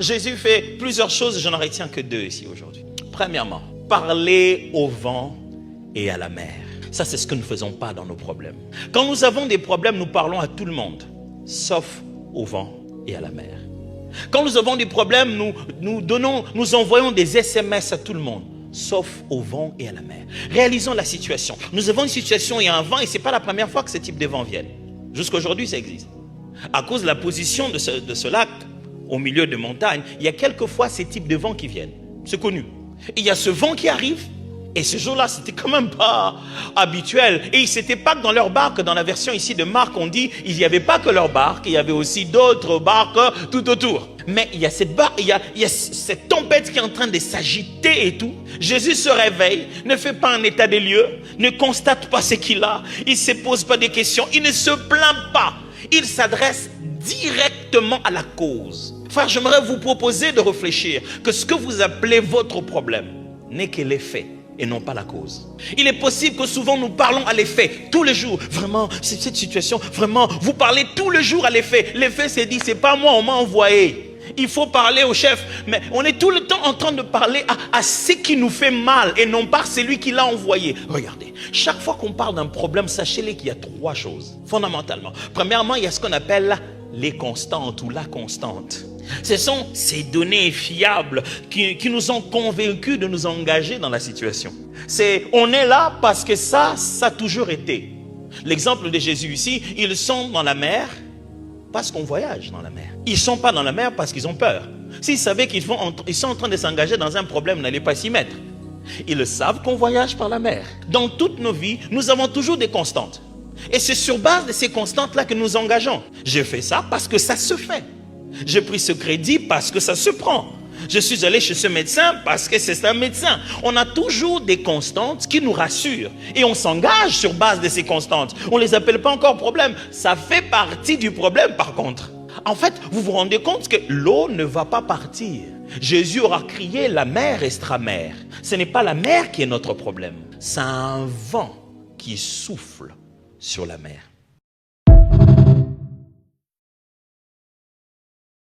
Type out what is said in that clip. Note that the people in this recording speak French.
Jésus fait plusieurs choses, je n'en retiens que deux ici aujourd'hui. Premièrement, parler au vent et à la mer. Ça, c'est ce que nous ne faisons pas dans nos problèmes. Quand nous avons des problèmes, nous parlons à tout le monde, sauf au vent et à la mer. Quand nous avons des problèmes, nous envoyons des SMS à tout le monde, sauf au vent et à la mer. Réalisons la situation. Nous avons une situation, il y a un vent et ce n'est pas la première fois que ce type de vent vienne. Jusqu'à aujourd'hui, ça existe. À cause de la position de ce lac, au milieu de montagnes, il y a quelquefois ces types de vents qui viennent. C'est connu. Il y a ce vent qui arrive. Et ce jour-là, c'était quand même pas habituel. Et c'était pas que dans leur barque, dans la version ici de Marc, on dit, il n'y avait pas que leur barque, il y avait aussi d'autres barques tout autour. Mais il y a cette barque, il y a cette tempête qui est en train de s'agiter et tout. Jésus se réveille, ne fait pas un état des lieux, ne constate pas ce qu'il a, il ne se pose pas des questions, il ne se plaint pas. Il s'adresse directement à la cause. Frère, j'aimerais vous proposer de réfléchir que ce que vous appelez votre problème n'est que l'effet et non pas la cause. Il est possible que souvent nous parlons à l'effet tous les jours. Vraiment, c'est cette situation, vraiment, vous parlez tous les jours à l'effet. L'effet s'est dit, c'est pas moi, on m'a envoyé. Il faut parler au chef. Mais on est tout le temps en train de parler à ce qui nous fait mal et non pas celui qui l'a envoyé. Regardez, chaque fois qu'on parle d'un problème, sachez-les qu'il y a trois choses, fondamentalement. Premièrement, il y a ce qu'on appelle les constantes ou la constante. Ce sont ces données fiables qui nous ont convaincus de nous engager dans la situation. On est là parce que ça a toujours été. L'exemple de Jésus ici, ils sont dans la mer parce qu'on voyage dans la mer. Ils ne sont pas dans la mer parce qu'ils ont peur. S'ils savaient qu'ils sont en train de s'engager dans un problème, ils n'allaient pas s'y mettre. Ils savent qu'on voyage par la mer. Dans toutes nos vies, nous avons toujours des constantes. Et c'est sur base de ces constantes-là que nous engageons. Je fais ça parce que ça se fait. J'ai pris ce crédit parce que ça se prend. Je suis allé chez ce médecin parce que c'est un médecin. On a toujours des constantes qui nous rassurent. Et on s'engage sur base de ces constantes. On ne les appelle pas encore problème. Ça fait partie du problème par contre. En fait, vous vous rendez compte que l'eau ne va pas partir. Jésus aura crié la mer restera mer. Ce n'est pas la mer qui est notre problème. C'est un vent qui souffle sur la mer.